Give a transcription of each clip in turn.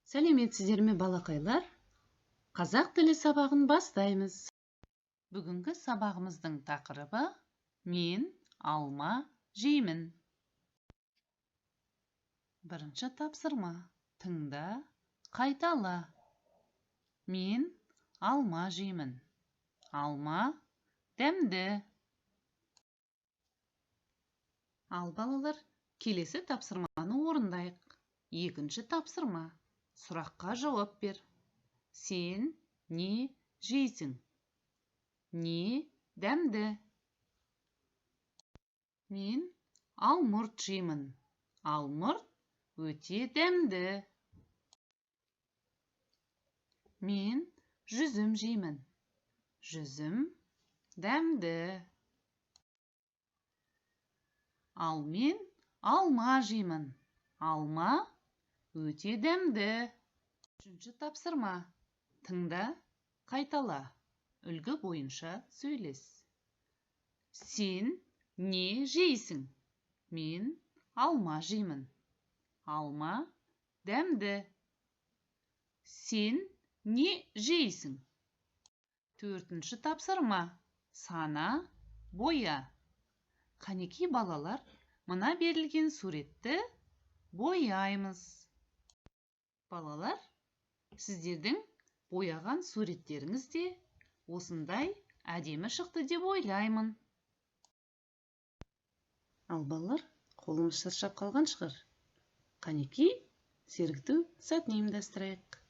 Сәлеметсіздер ме балақайлар? Қазақ тілі сабағын бастаймыз. Бүгінгі сабағымыздың тақырыбы «Мен алма жеймін». Бірінші тапсырма. Тыңда, қайтала. Мен алма жеймін. Алма дәмді. Ал балалар, келесі тапсырманы орындайық. Екінші тапсырма. Сұраққа жауап бер. Сен не жейсің? Не дәмді? Мен алмұрт жеймін. Алмұрт өте дәмді. Мен жүзім жеймін. Жүзім дәмді. Ал мен алма жеймін. Алма өте дәмді. Үшінші тапсырма. Тыңда, қайтала. Үлгі бойынша сөйлес. Сен не жейсің? Мен алма жеймін. Алма дәмді. Сен не жейсің? Төртінші тапсырма. Сана, боя. Қанекей балалар, мына берілген суретті бояймыз. Балалар, сіздердің бояған суреттеріңіз де осындай әдемі шықты деп ойлаймын. Ал балалар, қолымыз шаршап қалған шығар. Қанекей, сергіту сәтін ұйымдастырайық.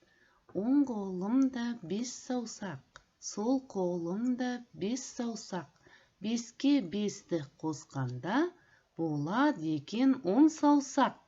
Оң қолымда 5 саусақ, сол қолымда 5 саусақ. 5-ке 5-ті қосқанда болады екен 10 саусақ.